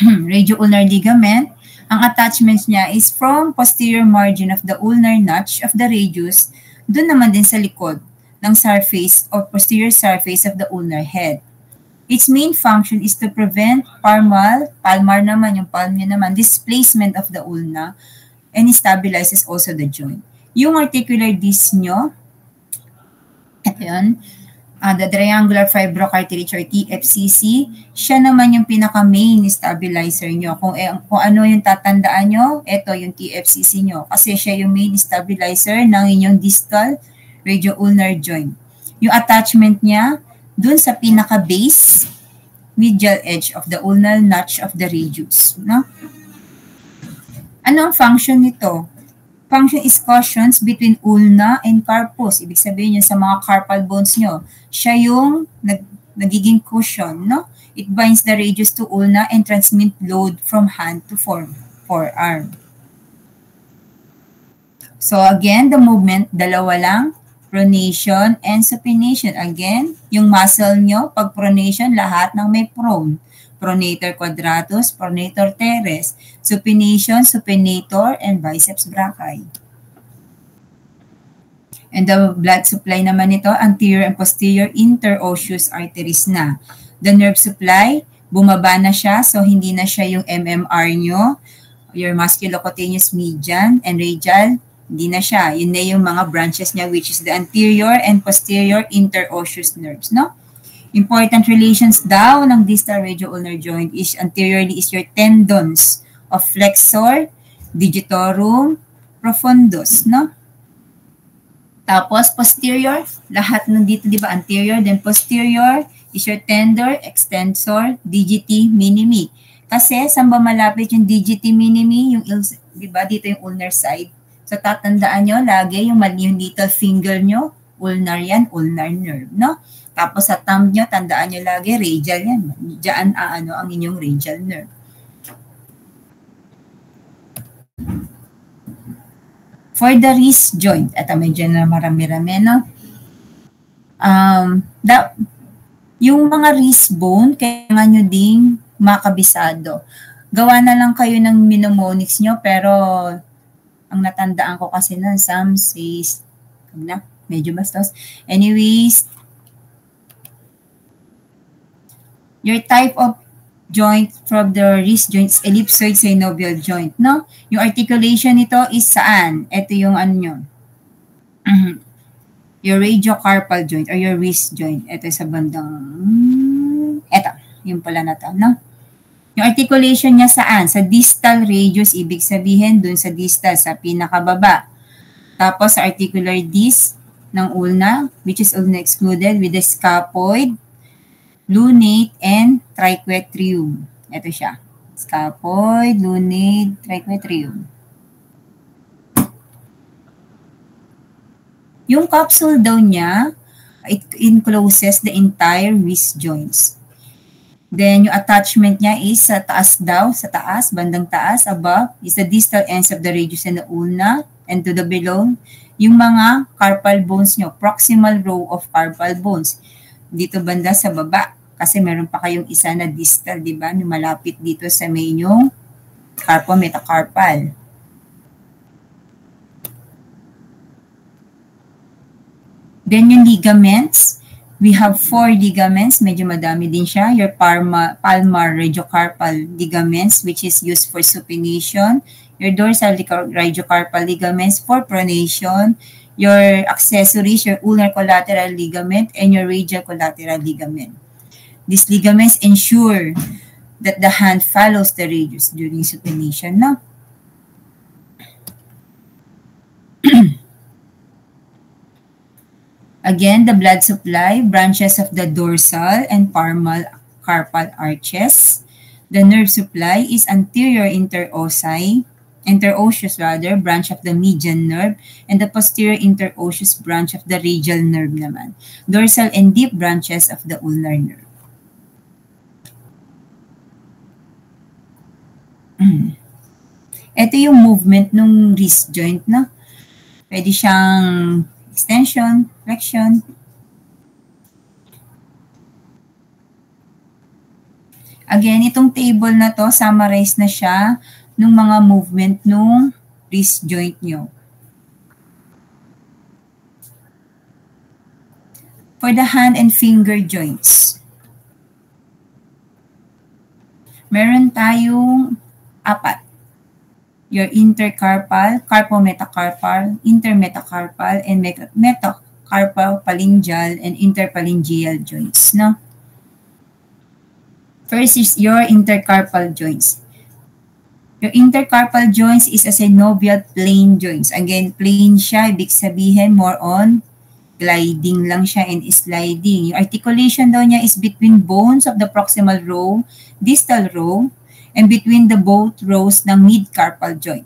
radio-ulnar ligament, ang attachments niya is from posterior margin of the ulnar notch of the radius, doon naman din sa likod ng surface or posterior surface of the ulnar head. Its main function is to prevent palmar naman, yung palm niya naman, displacement of the ulna and stabilizes also the joint. Yung articular disc nyo, ito yun, the triangular fibrocartilage or TFCC, siya naman yung pinaka-main stabilizer nyo. Kung ano yung tatandaan nyo, ito yung TFCC nyo. Kasi siya yung main stabilizer ng inyong distal radio-ulnar joint. Yung attachment niya, dun sa pinaka-base, medial edge of the ulnar notch of the radius. No? Ano ang function nito? Function is cushions between ulna and carpus. Ibig sabihin yun sa mga carpal bones nyo. Siya yung nagiging cushion. No? It binds the radius to ulna and transmit load from hand to forearm. So again, the movement, dalawa lang. Pronation and supination. Again, yung muscle nyo, pag pronation, lahat ng may prone. Pronator quadratus, pronator teres, supination, supinator, and biceps brachii. And the blood supply naman nito, anterior and posterior interosseous arteries na. The nerve supply, bumaba na siya, so hindi na siya yung MMR nyo, your musculocutaneous median and radial, hindi na siya. Yun na yung mga branches niya, which is the anterior and posterior interosseous nerves, no? Important relations daw ng distal radio-ulnar joint is anteriorly is your tendons of flexor, digitorum, profundus, no? Tapos posterior, lahat ng dito, di ba, anterior, then posterior is your tendon, extensor, digiti minimi. Kasi saan ba malapit yung digiti minimi, yung, di ba, dito yung ulnar side. So, tatandaan nyo, lagi yung little finger nyo, ulnar yan, ulnar nerve, no? Tapos sa thumb nyo, tandaan nyo lagi, radial yan. Diyan ang inyong radial nerve. For the wrist joint, ito medyo na marami-rami, no? Yung mga wrist bone, kailangan nyo ding makabisado. Gawa na lang kayo ng mnemonics nyo, pero ang natandaan ko kasi nun, some says, medyo bastos. Anyways, your type of joint from the wrist joint is ellipsoid synovial joint, no? Yung articulation nito is saan? Ito yung ano nyo. Your radiocarpal joint or your wrist joint. Ito sa bandang, ito, yung pala na to, no? Yung articulation niya saan? Sa distal radius, ibig sabihin dun sa distal, sa pinakababa. Tapos sa articular disc ng ulna, which is ulna excluded with the scaphoid, lunate, and triquetrium. Ito siya. Scaphoid, lunate, triquetrium. Yung capsule daw niya, it encloses the entire wrist joints. Then, yung attachment niya is sa taas daw, sa taas, bandang taas, above, is the distal ends of the radius and the ulna, and to the below, yung mga carpal bones nyo, proximal row of carpal bones. Dito banda sa baba, kasi meron pa kayong isa na distal, di ba? Malapit dito sa may inyong carpometacarpal. Then yung ligaments, we have 4 ligaments, medyo madami din siya. Your palmar radiocarpal ligaments, which is used for supination. Your dorsal radiocarpal ligaments for pronation. Your accessories, your ulnar collateral ligament, and your radial collateral ligament. These ligaments ensure that the hand follows the radius during supination, no? Again, the blood supply, branches of the dorsal and palmar carpal arches. The nerve supply is anterior interosseous branch of the median nerve, and the posterior interosseous branch of the radial nerve naman. Dorsal and deep branches of the ulnar nerve. Ito yung movement ng wrist joint, no? Pwede siyang extension, flexion. Again, itong table na to, summarize na siya ng mga movement ng wrist joint nyo. For the hand and finger joints, meron tayong 4. Your intercarpal, carpometacarpal, intermetacarpal, and metacarpal phalangeal and interphalangeal joints, no? First is your intercarpal joints. Your intercarpal joints is a synovial plane joints. Again, plane siya, ibig sabihin more on gliding lang siya and sliding. Yung articulation daw niya is between bones of the proximal row, distal row, and between the both rows ng midcarpal joint.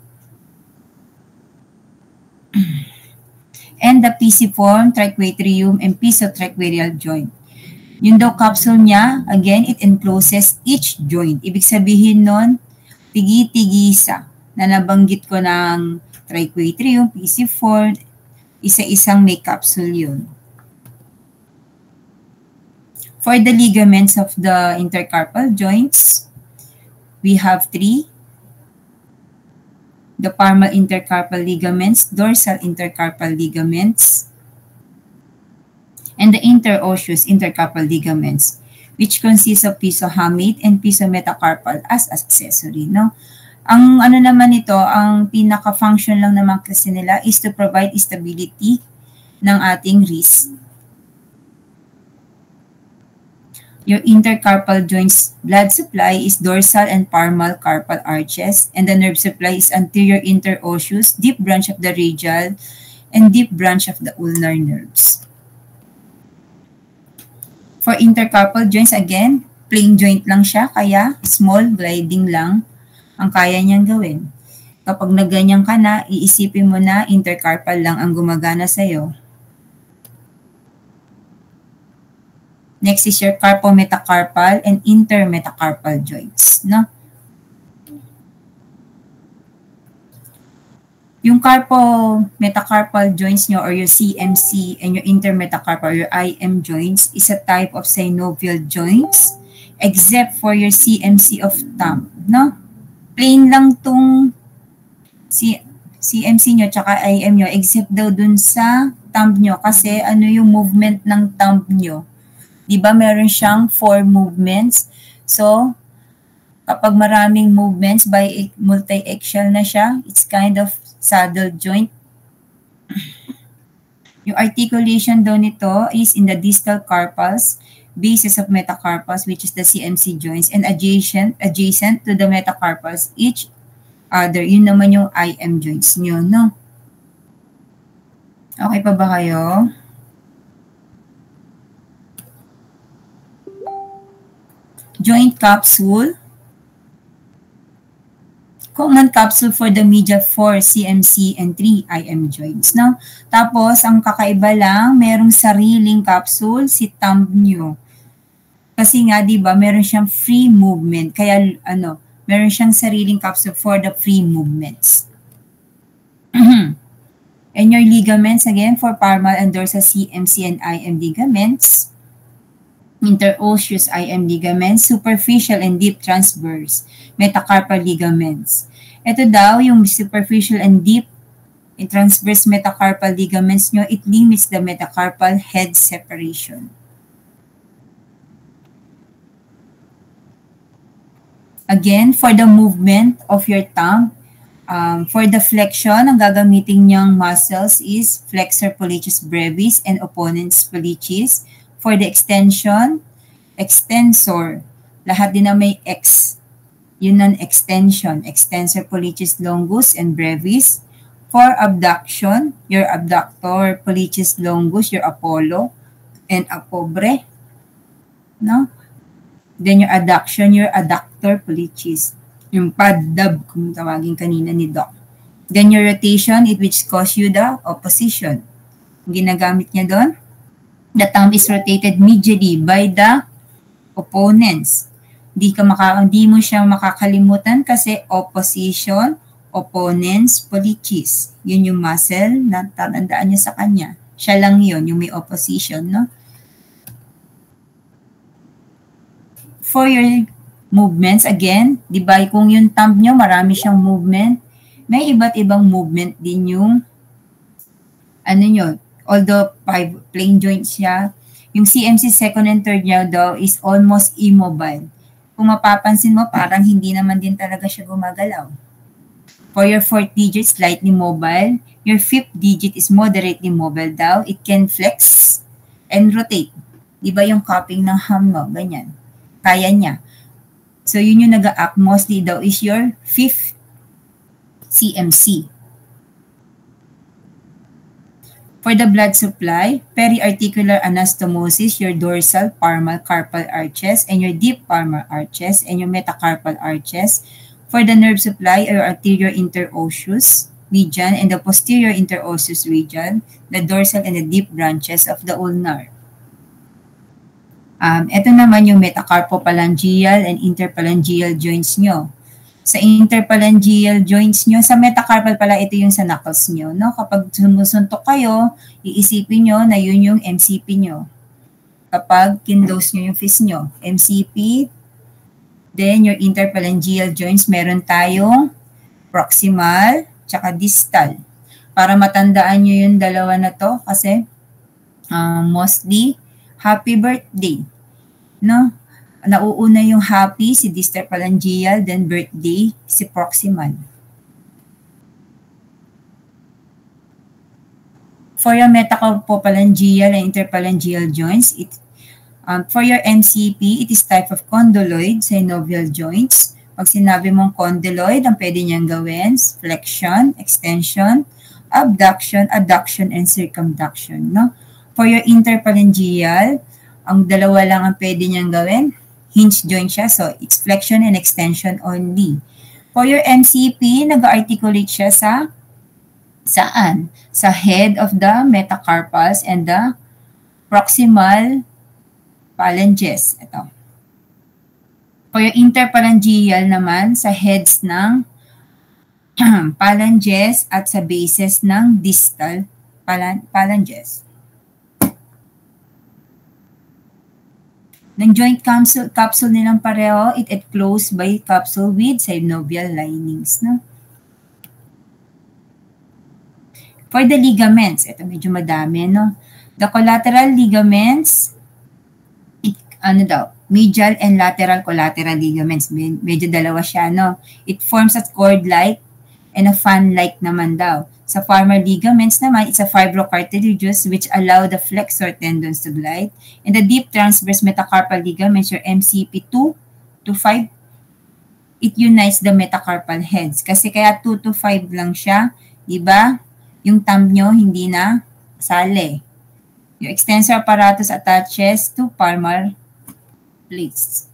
And the pisiform, triquatrium, and pisotriquarial joint. Yung daw capsule niya, again, it encloses each joint. Ibig sabihin nun, tigi-tigisa na nabanggit ko ng triquatrium, pisiform, isa-isang may capsule yun. For the ligaments of the intercarpal joints, we have 3. The palmar intercarpal ligaments, dorsal intercarpal ligaments, and the interosseous intercarpal ligaments, which consists of pisohamate and pisometacarpal as accessory, no? Ang ano naman ito, ang pinaka-function lang naman kasi nila is to provide stability ng ating wrist. Your intercarpal joints blood supply is dorsal and palmar carpal arches, and the nerve supply is anterior interosseous, deep branch of the radial, and deep branch of the ulnar nerves. For intercarpal joints, again, plain joint lang siya, kaya small gliding lang ang kaya niyang gawin. Kapag nagganyan ka na, iisipin mo na intercarpal lang ang gumagana sa'yo. Next is your carpometacarpal and intermetacarpal joints, no? Yung carpometacarpal joints nyo or your CMC and your intermetacarpal or your IM joints is a type of synovial joints except for your CMC of thumb, no? Plain lang tong CMC nyo tsaka IM nyo except daw dun sa thumb nyo kasi ano yung movement ng thumb nyo. Diba meron siyang 4 movements. So, kapag maraming movements by multi-axial na siya, it's kind of saddle joint. Yung articulation daw nito is in the distal carpals, bases of metacarpals, which is the CMC joints, and adjacent to the metacarpals, each other. Yun naman yung IM joints nyo, no? Okay pa ba kayo? Joint capsule. Common capsule for the media 4 CMC and 3 IM joints. No? Tapos, ang kakaiba lang, merong sariling capsule si thumb nyo. Kasi nga, di ba, meron siyang free movement. Kaya, meron siyang sariling capsule for the free movements. And your ligaments, again, for palmar and dorsal CMC and IM ligaments. Interosseous IM ligaments, superficial and deep transverse metacarpal ligaments. Ito daw, yung superficial and deep and transverse metacarpal ligaments nyo, it limits the metacarpal head separation. Again, for the movement of your thumb, for the flexion, ang gagamitin nyong muscles is flexor pollicis brevis and opponens pollicis. For the extension, extensor. Lahat din na may X. Yun ang extension. Extensor pollicis longus and brevis. For abduction, your abductor pollicis longus, your Apollo and apobre. No? Then your adduction, your adductor pollicis. Yung paddab, kung tawagin kanina ni Doc. Then your rotation, it which cause you the opposition. Ginagamit niya doon. The thumb is rotated medially by the opponents. Di mo siya makakalimutan kasi opposition, opponens pollicis. Yun yung muscle na tatandaan nyo sa kanya. Siya lang yun, yung may opposition, no? For your movements, again, di ba kung yung thumb nyo, marami siyang movement, may iba't ibang movement din yung ano nyo, although 5 plain joints siya, yung CMC second and third niya daw is almost immobile. Kung mapapansin mo, parang hindi naman din talaga siya gumagalaw. For your fourth digit, slightly mobile. Your fifth digit is moderately mobile daw. It can flex and rotate. Di ba yung cupping ng ham mo? Ganyan. Kaya niya. So yun yung nag-act mostly daw is your fifth CMC. For the blood supply, periarticular anastomosis, your dorsal palmar carpal arches, and your deep palmar arches, and your metacarpal arches. For the nerve supply, your arterial interosseous region and the posterior interosseous region, the dorsal and the deep branches of the ulnar. Ito naman yung metacarpophalangeal and interphalangeal joints nyo. Sa interphalangeal joints nyo, sa metacarpal pala, ito yung sa knuckles nyo. No? Kapag sumusuntok kayo, iisipin nyo na yun yung MCP nyo. Kapag kinlose nyo yung fist nyo, MCP, then your interphalangeal joints, meron tayong proximal, tsaka distal. Para matandaan nyo yung dalawa na to kasi mostly, happy birthday. No? Nauuna yung happy, si distal phalangeal, then birthday, si proximal. For your metacarpophalangeal and interphalangeal joints, for your MCP, it is type of condyloid synovial joints. Pag sinabi mong condyloid, ang pwede niyang gawin, flexion, extension, abduction, adduction, and circumduction. No? For your interphalangeal, ang dalawa lang ang pwede niyang gawin, hinge joint siya, so it's flexion and extension only. For your MCP, nag-articulate siya sa saan? Sa head of the metacarpals and the proximal phalanges. Ito. For your interphalangeal naman, sa heads ng phalanges at sa bases ng distal phalanges. Ng joint capsule nilang pareho, it enclosed by capsule with synovial linings. No? For the ligaments, ito medyo madami, no? The collateral ligaments, medial and lateral collateral ligaments. Medyo dalawa siya, no? It forms a cord-like and a fan-like naman daw. Sa farmer ligaments naman, it's a fibrocartilaginous which allow the flexor tendons to glide. And the deep transverse metacarpal ligaments, your MCP 2 to 5, it unites the metacarpal heads. Kasi kaya 2 to 5 lang siya, di ba? Yung thumb nyo hindi na sali. Your extensor apparatus attaches to palmar plates.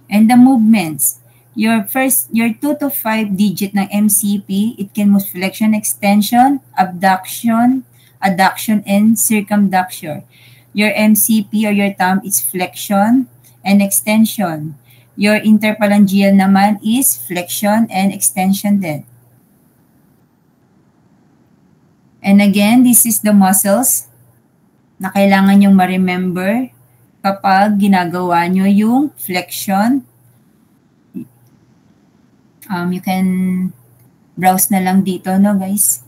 And the movements, your 2 to 5 digit ng MCP, it can move flexion, extension, abduction, adduction, and circumduction. Your MCP or your thumb is flexion and extension. Your interphalangeal naman is flexion and extension din. And again, this is the muscles na kailangan nyong ma-remember kapag ginagawa nyo yung flexion. You can browse na lang dito, no guys?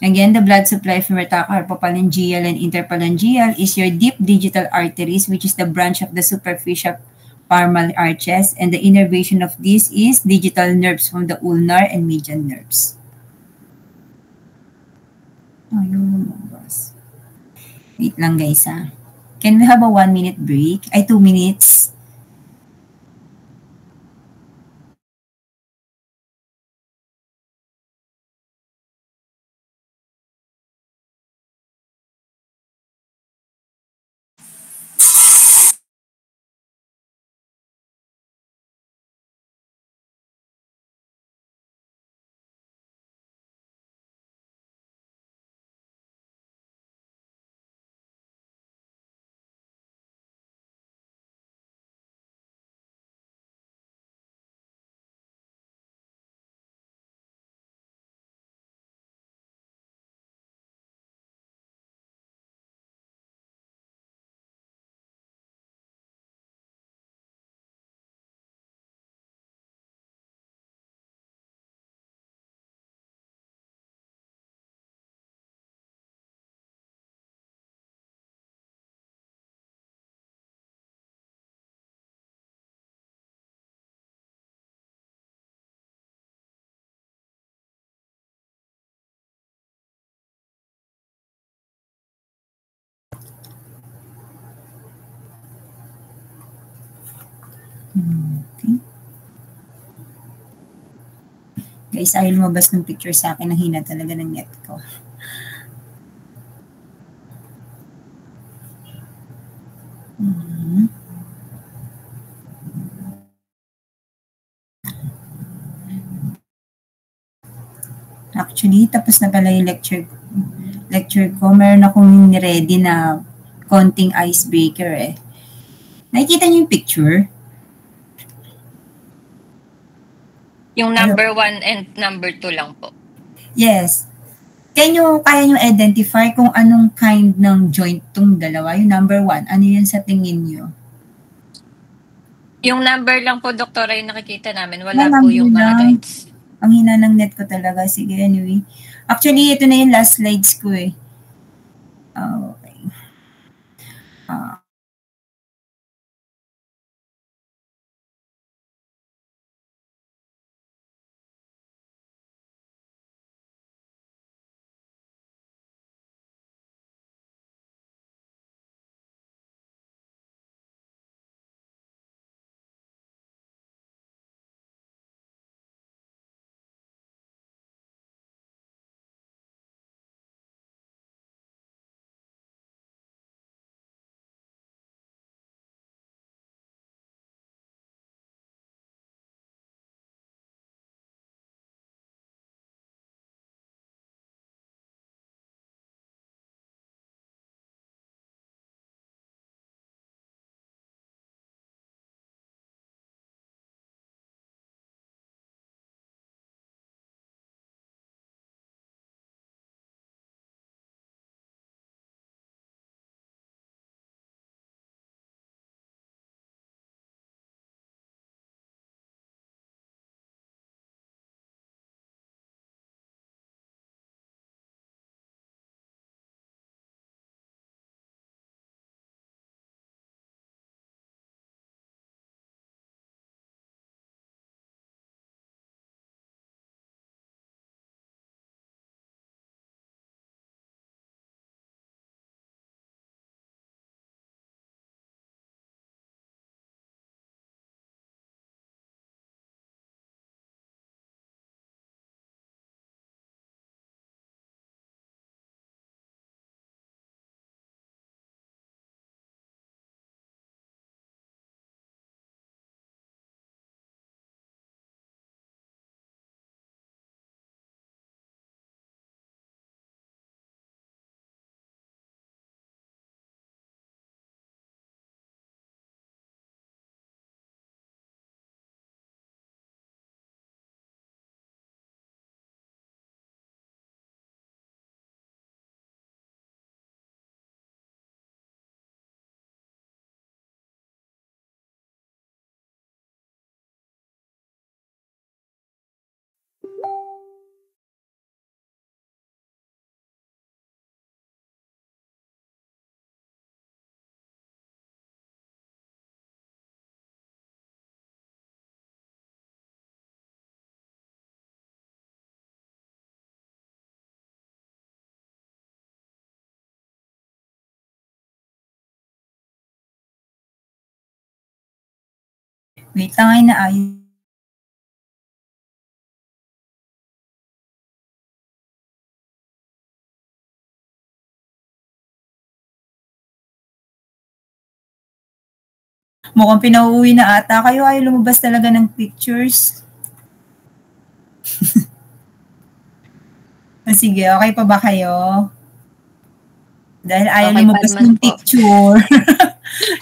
Again, the blood supply from metacarpophalangeal and interphalangeal is your deep digital arteries, which is the branch of the superficial palmar arches, and the innervation of this is digital nerves from the ulnar and median nerves. Wait lang guys ha. Can we have a 1-minute break? 2 minutes. Okay. Guys, ayaw lumabas ng picture sa akin. Ang hina talaga ng net ko. Actually, tapos na pala yung lecture ko. Meron akong ready na konting icebreaker eh. Nakikita niyo yung picture? Yung number 1 and number 2 lang po. Yes. Kaya nyo identify kung anong kind ng joint tong dalawa? Yung number 1, ano yun sa tingin nyo? Yung number lang po, doktora, yung nakikita namin. Wala Wala po yung mga lang. joints. Ang hina ng net ko talaga. Sige, anyway. Actually, ito na yung last slides ko eh. Okay. Wait lang ay naayos. Mukhang pinauuwi na ata kayo. Ayaw lumabas talaga ng pictures. Sige, okay pa ba kayo? Dahil ayaw Okay lumabas pa naman ng po. picture.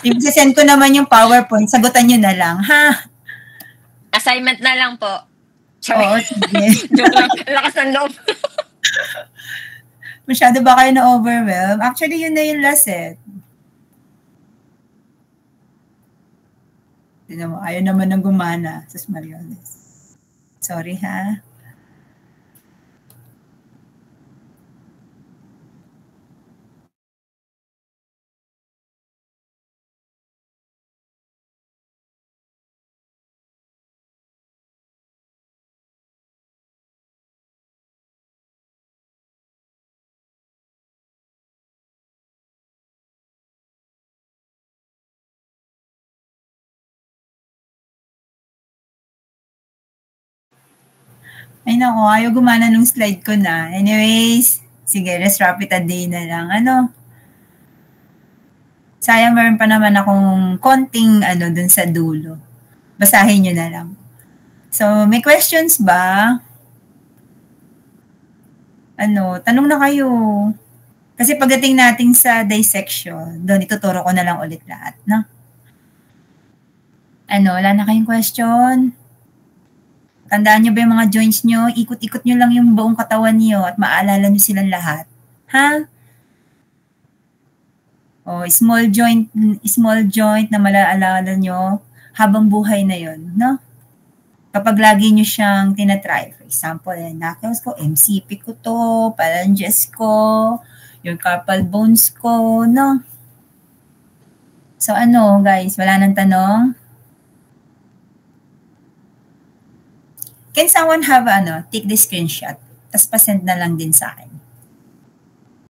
Ibig-send ko naman yung PowerPoint. Sagutan nyo na lang, ha? Assignment na lang po. Sorry. Oo, sige. Joke lang. Lakas ng loob. Masyado ba kayo na-overwhelm? Actually, yun na yung last eh. Tignan mo, ayaw naman ng gumana. Sus Mariones. Sorry ha. Ay nako, ayaw gumana nung slide ko na. Anyways, sige, let's wrap it a day na lang. Sayang meron pa naman akong konting dun sa dulo. Basahin nyo na lang. So, may questions ba? Tanong na kayo. Kasi pagdating natin sa dissection, doon ituturo ko na lang ulit lahat, no? Wala na kayong question? Tandaan nyo ba yung mga joints nyo? Ikot-ikot nyo lang yung buong katawan nyo at maalala nyo silang lahat. Ha? Small joint na malaalala nyo habang buhay na yon, no? Kapag lagi nyo siyang tinatry, for example, knuckles ko, MCP ko to, phalanges ko, yung carpal bones ko, no? So guys, wala nang tanong? Can someone have take the screenshot? Tapos pa-send na lang din sa akin.